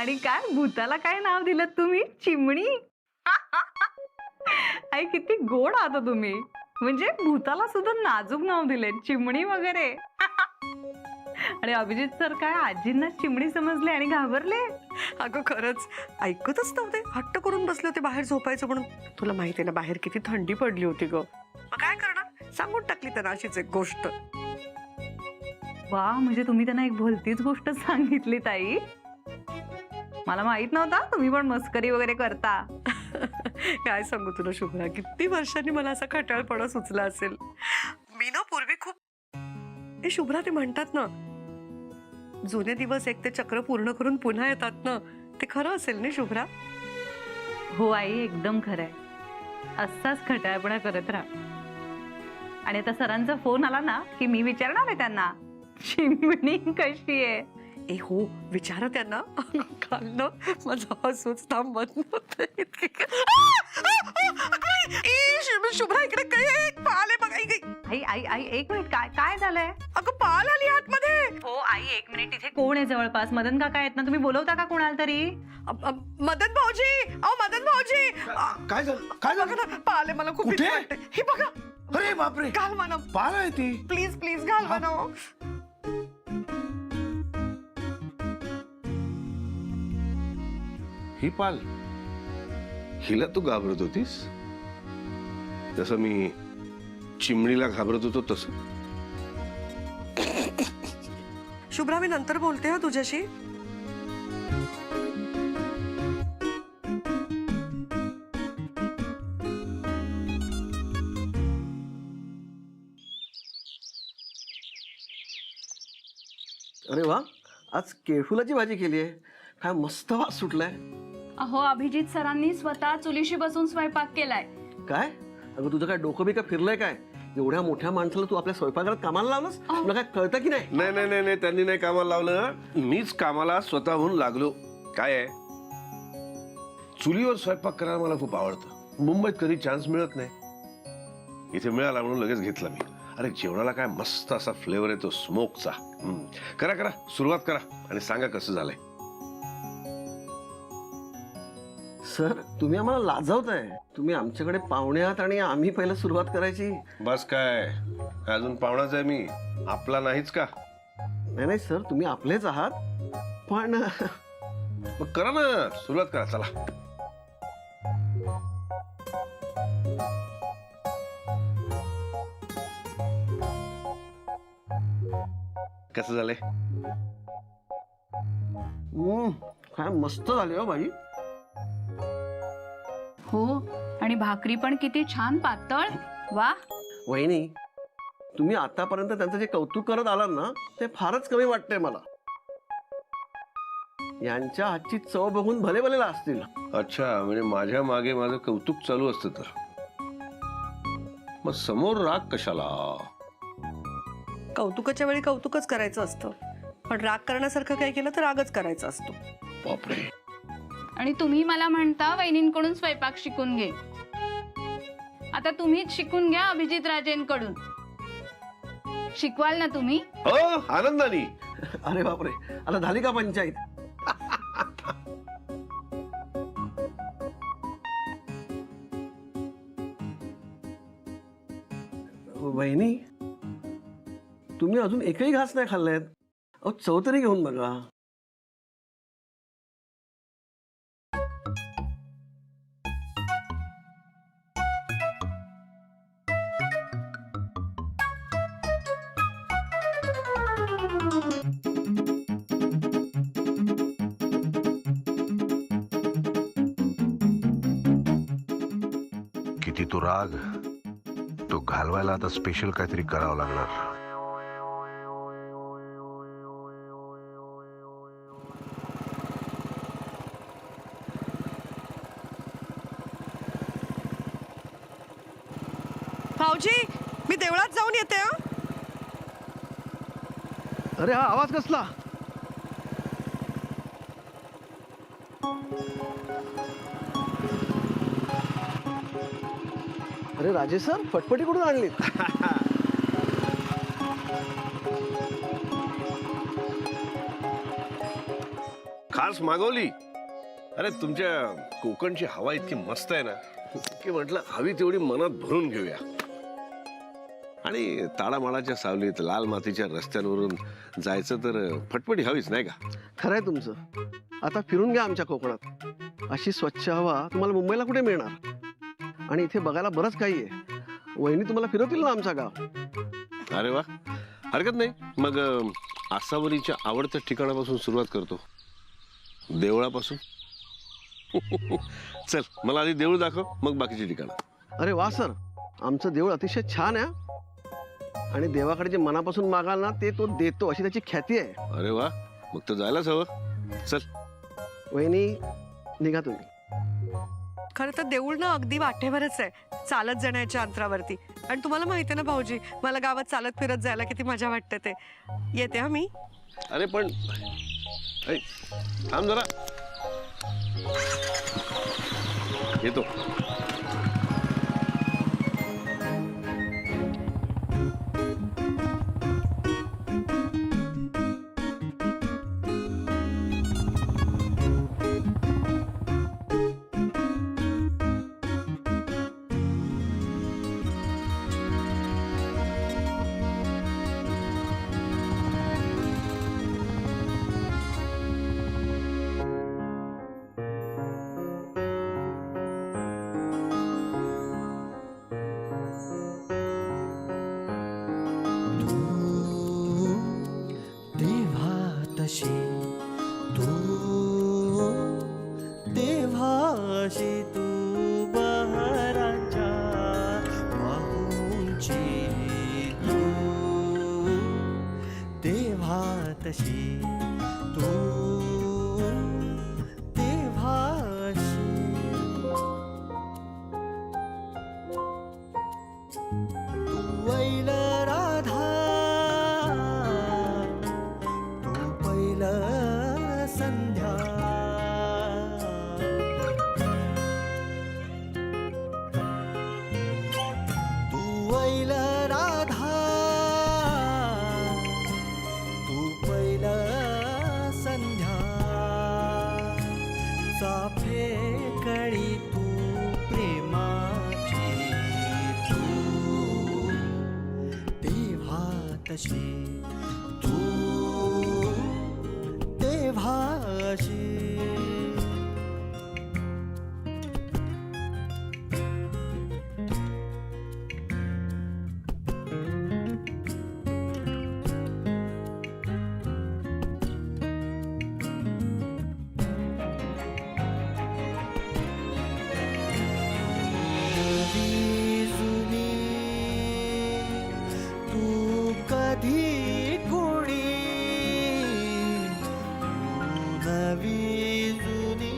आणि काय भूताला काय नाव दिलं तुम्ही? चिमणी? आई किती गोड आहात हो तुम्ही. म्हणजे भूताला सुद्धा नाजूक नाव दिले, चिमणी वगैरे. आणि अभिजित सर काय आजींना चिमणी समजले आणि घाबरले? अगं खरंच ऐकतच नव्हते, हट्ट करून बसले होते बाहेर झोपायचं म्हणून. तुला माहितीये ना बाहेर किती थंडी पडली होती ग. मग काय करणार, सांगून टाकली त्यांना अशीच एक गोष्ट. वा, म्हणजे तुम्ही त्यांना एक भलतीच गोष्ट सांगितली ताई. मला माहित नव्हता तुम्ही पण मस्करी वगैरे करता. काय सांगू तुला शुभ्रा, किती वर्षांनी मला असा खटाळपणा सुचला असेल. मी ना पूर्वी खूप शुभ्रा, ते म्हणतात ना जुने दिवस एक ते चक्र पूर्ण करून पुन्हा येतात ना, ते खरं असेल ना शुभ्रा? हो आई, एकदम खरंय. असाच खटाळपणा करत राहा. आणि आता सरांचा फोन आला ना की मी विचारणार आहे त्यांना चिमणी कशी आहे. ए हो, विचारा त्यांना. काल ना माझं हसूच थांबत नव्हतं. शुभ्रा इकडे काय पाल आहे बघ. आई आई आई एक मिनिट, काय काय झालंय? अगं पाल आली आतमध्ये. हो आई, एक मिनिट. इथे कोण आहे जवळपास? मदन काका आहेत ना? तुम्ही बोलवता का कोणाला तरी? मदन भाऊजी, अहो मदन भाऊजी. काय झालं? काय झालं? बघा ना, पाल आहे, मला खूप भीती कुठे? वाटते. हे बघा. अरे बापरे, घालवा ना पाल आहे ती. प्लीज प्लीज, घालवा ना. ही पाल, हिला तू घाबरत होतीस? जसं मी चिमणीला घाबरत होतो तसं. शुभ्रा, मी नंतर बोलते हा तुझ्याशी. अरे वा, आज केळफुलाची भाजी केली आहे. काय मस्त वास सुटलाय. अहो, अभिजित सरांनी स्वतः चुलीशी बसून स्वयंपाक केलाय. काय अगं, तुझं काय डोकं बिकं फिरलंय काय? एवढ्या मोठ्या माणसाला तू आपल्या स्वयंपाकघरात कामाला लावलंस? तुला काय कळतं की नाही? नाही नाही नाही नाही, त्यांनी नाही कामाला लावलं, मीच कामाला स्वतःहून लागलो. काय आहे, चुलीवर स्वयंपाक करायला मला खूप आवडतं. मुंबईत कधी चान्स मिळत नाही, इथे मिळाला म्हणून लगेच घेतला मी. अरे जेवणाला काय मस्त असा फ्लेवर येतो स्मोकचा. करा करा, सुरुवात करा आणि सांगा कसं झालंय. सर, तुम्ही आम्हाला लाजवताय. तुम्ही आमच्याकडे पाहुणे आहात आणि आम्ही पहिला सुरुवात करायची. बस काय, अजून पाहुणाच आहे मी, आपला नाहीच का? नाही नाही सर, तुम्ही आपलेच आहात, पण मग करा ना, सुरुवात करा, चला. कसं झालंय? काय मस्त झाली हो भाजी. हो, आणि भाकरी पण किती छान पातळ. वा. वहिनी, तुम्ही आतापर्यंत त्यांचं जे कौतुक करत आलात ना, ते फारच कमी वाटतंय मला. यांच्या हातची चव बघून भले भले असतील. अच्छा, म्हणजे माझ्या मागे माझं कौतुक चालू असतं तर मग समोर राग कशाला? कौतुकाच्या वेळी कौतुकच करायचं असतं, पण राग करण्यासारखं काय केलं तर रागच करायचा असतो. बापरे. आणि तुम्ही मला म्हणता वहिनींकडून स्वयंपाक शिकून घे. आता तुम्हीच शिकून घ्या अभिजित राजेंकडून. शिकवाल ना तुम्ही? हो, आनंदाने. अरे बापरे, आता झाली का पंचायत? वहिनी, तुम्ही अजून एकही घास नाही खाल्लायत. अहो, चव तरी घेऊन बघा. किती तो राग, तो घालवायला आता स्पेशल काहीतरी करावं लागणार. भाऊजी, मी देवळात जाऊन येते हा. अरे हा आवाज कसला? अरे राजेश सर, फटफटी कुठून आणली? खास मागवली. अरे तुमच्या कोकणची हवा इतकी मस्त आहे ना की म्हटलं हवी तेवढी मनात भरून घेऊया. आणि ताडामाडाच्या सावलीत लाल मातीच्या रस्त्यांवरून जायचं तर फटफटी हवीच नाही का? खरंय तुमचं. आता फिरून घ्या आमच्या कोकणात. अशी स्वच्छ हवा तुम्हाला मुंबईला कुठे मिळणार? आणि इथे बघायला बरंच काही आहे. वहिनी तुम्हाला फिरवतील ना आमचं गाव. अरे वा, हरकत नाही. मग आसावरीच्या आवडत्या ठिकाणापासून सुरुवात करतो. देवळापासून. चल मला आधी देऊळ दाखव, मग बाकीची ठिकाणं. अरे वा सर, आमचं देऊळ अतिशय छान आहे. आणि देवाकडे जे मनापासून मागाल ना ते तो देतो अशी त्याची ख्याती आहे. अरे वा, मग तर जायलाच हवं. चल. वहिनी निघा तुम्ही. खरं तर देऊळ ना अगदी वाटेवरच आहे, चालत जाण्याच्या अंतरावरती. आणि तुम्हाला माहिती आहे ना भाऊजी, मला गावात चालत फिरत जायला किती मजा वाटते ते. येते हा मी. अरे पण ऐ, थांब जरा. येतो. देवातशी तू देवाशी तू बहरांच्या वाहूंची तू देवातशी तू देवाशी तू वैल राधा संध्या तू वैल राधा तू पैल संध्या चाफे कळी तू प्रेमाची तू देवातशी तू देवाशी जुनी तू कधी कोणी नवी जुनी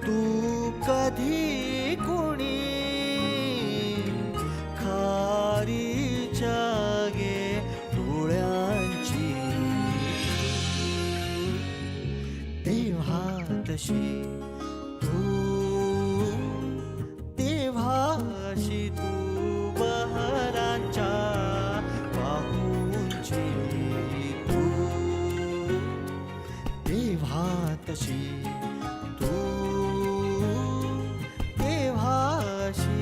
तू कधी कोणी खारीच्या गे डोळ्यांची देवातशी तू देवाशी तू बहरांच्या वाहूंची तू देवातशी तू देवाशी.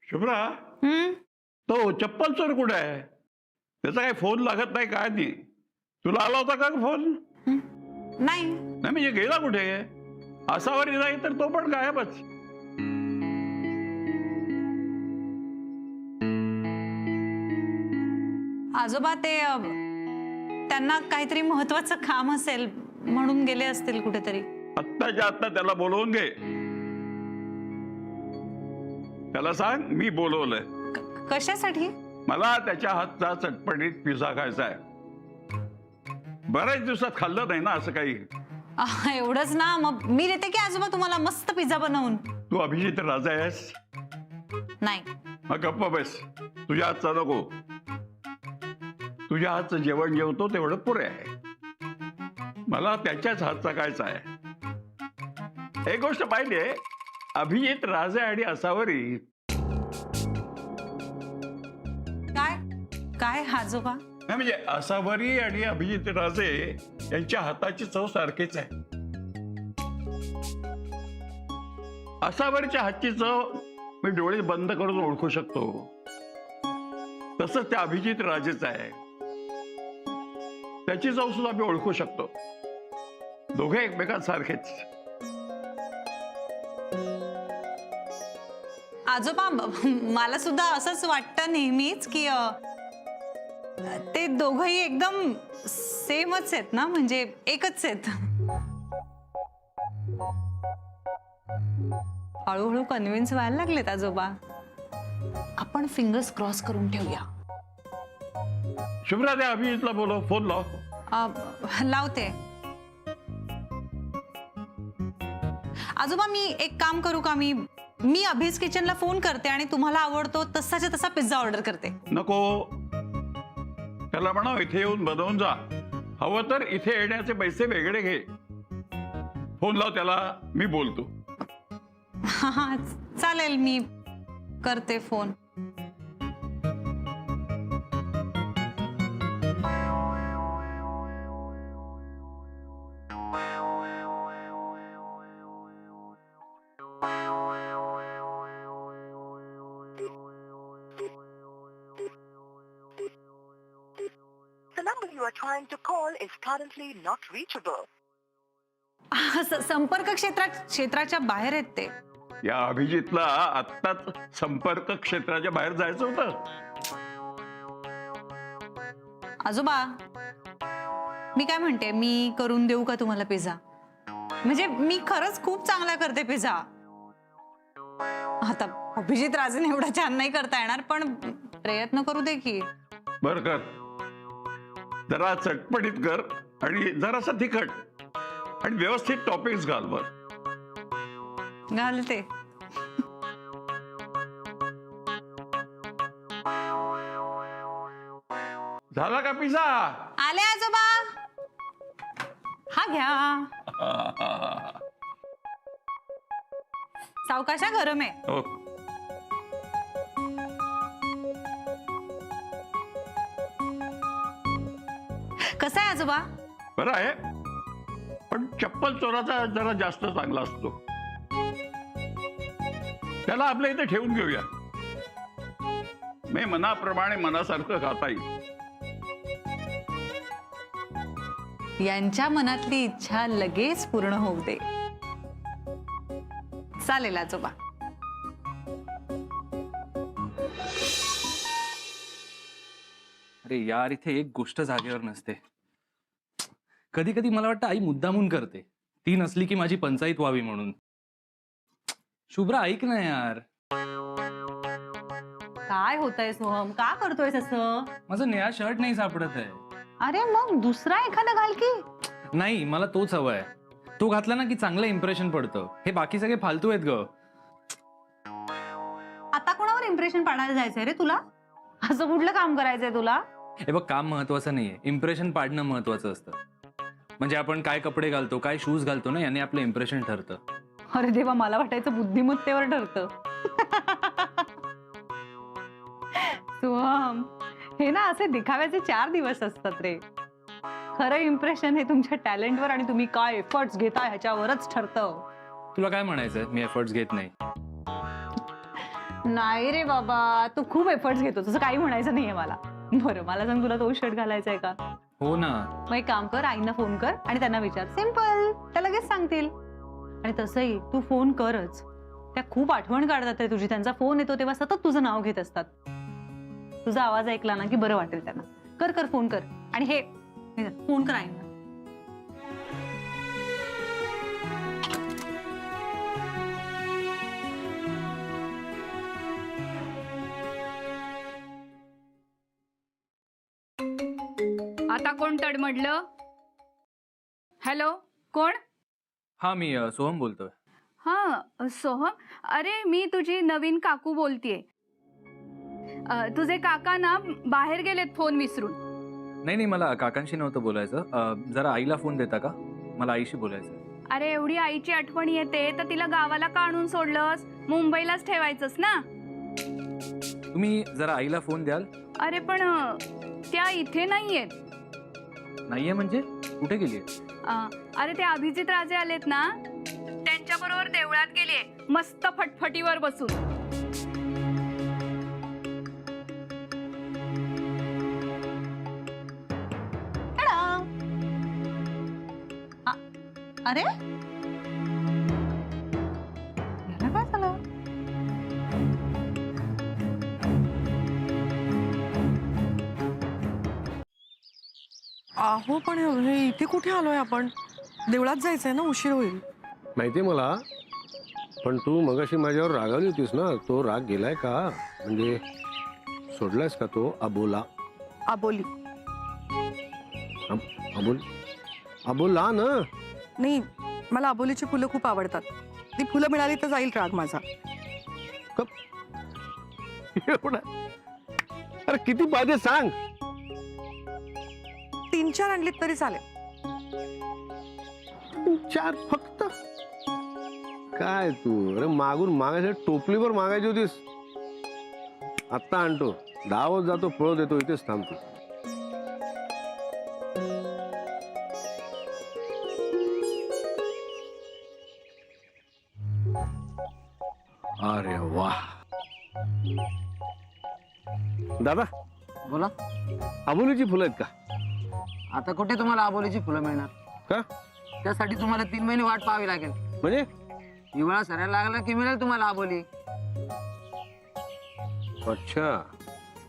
शुभ्रा, तो चप्पल चोर कुठे आहे? त्याचा काही फोन लागत नाही, काय नाही. तुला आला होता का फोन? नाही. नाही म्हणजे गेला कुठे? आसावरी नाही तर तो पण गायबच. आजोबा ते त्यांना काहीतरी महत्वाचं काम असेल म्हणून गेले असतील कुठेतरी. आत्ताच्या आत्ता त्याला बोलवून घे. त्याला सांग मी बोलवलंय. कशासाठी? मला त्याच्या हातचा चटपटीत पिझ्झा खायचा आहे. बऱ्याच दिवसात खाल्लं नाही ना असं काही. एवढंच ना, मग मी देते की आजोबा तुम्हाला मस्त पिझ्झा बनवून. तू अभिजित राजा आहेस? नाही. मग गप्प बस. तुझ्या हातचा नको. तुझ्या हातचं जेवण जेवतो तेवढं पुरे आहे. मला त्याच्याच हातचा खायचा आहे. एक गोष्ट पाहिजे, अभिजित राजे आणि असावरी काय काय आजोबा? नाही म्हणजे असावरी आणि अभिजित राजे यांच्या हाताची चव सारखीच आहे. असावरीच्या हातची चव मी डोळे बंद करून ओळखू शकतो, तसंच त्या अभिजित राजेच आहे, त्याची चव सुद्धा मी ओळखू शकतो. दोघे एकमेकांसारखेच. आजोबा मला सुद्धा असंच वाटतं नेहमीच की ते दोघंही एकदम सेमच आहेत ना, म्हणजे एकच आहेत. हळूहळू कन्व्हिन्स व्हायला लागलेत आजोबा. आपण फिंगर्स क्रॉस करून ठेवूया. शुभ्रा, त्या अभिजितला बोलव, फोन लाव. लावते. आजोबा मी एक काम करू का? मी अभिज किचनला फोन करते आणि तुम्हाला आवडतो तसाच्या तसा पिझ्झा ऑर्डर करते. नको, त्याला म्हणा इथे येऊन बनवून जा. हवं तर इथे येण्याचे पैसे वेगळे घे. फोन लाव त्याला, मी बोलतो. हा चालेल, मी करते phone. The number you are trying to call is currently not reachable. संपर्क क्षेत्राच्या बाहेर आहेत ते. या अभिजितला आत्ताच संपर्क क्षेत्राच्या बाहेर जायचं होतं. आजोबा मी काय म्हणते, मी करून देऊ का तुम्हाला पिझ्झा? म्हणजे मी खरंच खूप चांगला करते पिझ्झा. आता अभिजित राजेने एवढा छान नाही करता येणार, पण प्रयत्न करू दे की. बर कर, जरा चटपटीत कर आणि जरासा तिखट आणि व्यवस्थित टॉपिक्स घाल. बर घालते. झाला का पिझ्झा? आले आजोबा, हा घ्या. सावकाशा, गरम आहे. हो. कसं आहे आजोबा? बरं आहे, पण चप्पल चोराचा जरा जास्त चांगला असतो. त्याला आपल्या इथे ठेवून घेऊया. मी मनाप्रमाणे मनासारखं खाता येईल. यांच्या मनातली इच्छा लगेच पूर्ण होऊ दे. चालेल आजोबा. अरे यार, इथे एक गोष्ट जागेवर नसते. कधी कधी मला वाटतं आई मुद्दामून करते, ती नसली की माझी पंचायत व्हावी म्हणून. शुभ्रा ऐक ना यार. काय होतंय सोहम? का करतोयस असं? माझं नया शर्ट नाही सापडत आहे. अरे मग दुसरा एखादा घाल की. नाही, मला तोच हवाय. तो घातला ना की चांगलं इम्प्रेशन पडतं. हे बाकी सगळे फालतू आहेत ग. आता कोणावर इम्प्रेशन पाडायला जायचंय रे तुला? असं कुठलं काम करायचंय तुला? हे बघ, काम महत्वाचं नाहीये, इम्प्रेशन पाडणं महत्वाचं असतं. म्हणजे आपण काय कपडे घालतो, काय शूज घालतो ना, याने आपलं इम्प्रेशन ठरतं. अरे देवा, मला वाटायचं बुद्धिमत्तेवर ठरतं. सोहम, हे ना असे दिखाव्याचे 4 दिवस असतात रे. खरं इम्प्रेशन हे तुमच्या टॅलेंटवर आणि तुम्ही काय एफर्ट्स घेता ह्याच्यावरच ठरतं. तुला काय म्हणायचंय? मी एफर्ट्स घेत नाही. नाही रे बाबा, तू खूप एफर्ट्स घेतो, तसं काही म्हणायचं नाहीये मला. बरं मला सांग, तुला तो शर्ट घालायचा आहे का? हो ना. मग एक काम कर, आईना फोन कर आणि त्यांना विचार. सिंपल, त्या लगेच सांगतील. आणि तसंही तू फोन करच, त्या खूप आठवण काढतात रे तुझी. त्यांचा फोन येतो तेव्हा सतत तुझं नाव घेत असतात. तुझा आवाज ऐकला ना की बरं वाटेल त्यांना. कर कर फोन कर. आणि हे फोन कर आईना. आता कोण तडमडलं? हॅलो, कोण? हा, मी सोहम बोलतोय. हा सोहम, अरे मी तुझी नवीन काकू बोलतीये. तुझे काका ना बाहेर गेलेत फोन विसरून. नाही मला काकांशी नव्हतं बोलायचं. जरा आईला फोन देता का? मला आईशी बोलायचं. अरे एवढी आईची आठवण येते तर तिला गावाला का आणून सोडलंस? मुंबईलाच ठेवायचंस ना. तुम्ही जरा आईला फोन द्याल? अरे पण त्या इथे नाहीयेत. नाहीये म्हणजे कुठे गेली? अरे ते अभिजित राजे आलेत ना, त्यांच्या बरोबर देवळात गेलीये मस्त फटफटीवर बसून. अरे याला काय झालं? अहो पण हे इथे कुठे आलोय आपण? देवळात जायचंय ना, उशीर होईल. माहितीये मला, पण तू मगाशी माझ्यावर रागावली होतीस ना, तो राग गेलाय का? म्हणजे सोडलायस का तो अबोला? आबोली अबोला ना? नाही, मला आबोलीची फुलं खूप आवडतात. ती फुलं मिळाली तर जाईल राग माझा. एवढा? अरे किती पाहिजे सांग. 3-4 आणलीत तरी चालेल. 4 फक्त? काय तू, अरे मागून मागायचं टोपलीवर मागायची होतीस. आत्ता आणतो, धावत जातो, फळ देतो, इथेच थांबतो. अरे वा. दादा बोला. आबोलीची फुलं आहेत का? आता कुठे तुम्हाला आबोलीची फुलं मिळणार? का? त्यासाठी तुम्हाला 3 महिने वाट पाहावी लागेल. म्हणजे हिवाळा सरायला लागला की मिळेल तुम्हाला आबोली. अच्छा,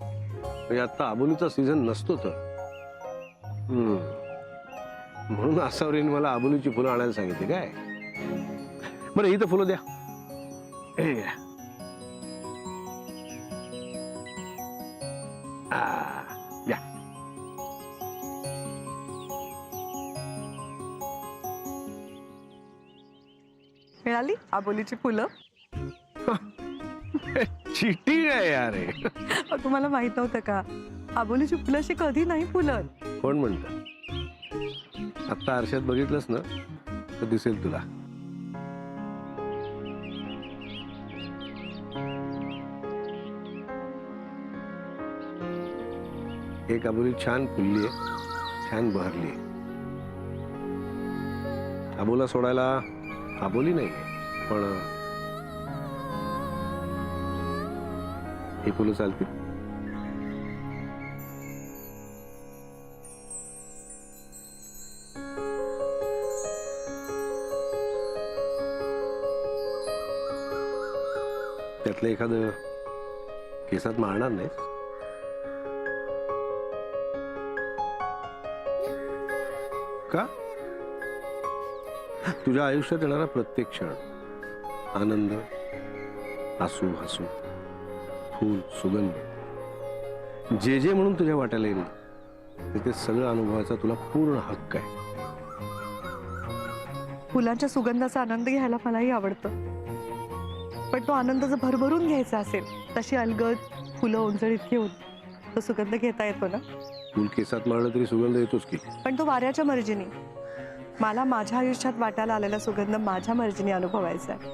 म्हणजे आता आबोलीचा सीझन नसतो तर. म्हणून आसावरीने मला आबोलीची फुलं आणायला सांगितली काय? बरं ही तर फुलं द्या. हे घ्या. द्या. मिळाली आबोलीची फुलं? चिटिंग आहे यार हे. तुम्हाला माहित नव्हतं का? आबोलीची फुलं अशी कधी नाही फुलत. कोण म्हणतं? आता आरशात बघितलंस ना तर दिसेल तुला. एक आबोली छान फुलली आहे, छान बहरली आहे. आबोला सोडायला आबोली नाही, पण ही फुलं चालतील. त्यातलं एखादं केसात मारणार नाही. का? तुझ्या आयुष्यात येणारा प्रत्येक क्षण, आनंद, हसू, फूल, सुगंध, जे म्हणून तुझ्या वाट्याला येईल ते सगळं अनुभवाचा तुला पूर्ण हक्क आहे. फुलांच्या सुगंधाचा आनंद घ्यायला मलाही आवडतं, पण तो आनंद जर भरभरून घ्यायचा असेल तशी अलगद फुलं ओंजळीत घेऊन तो सुगंध घेता येतो ना. फुल केसात मारलं तरी सुगंध येतोच की. पण तो वाऱ्याच्या मर्जीने. मला माझ्या आयुष्यात वाटायला आलेला सुगंध माझ्या मर्जीने अनुभवायचा आहे.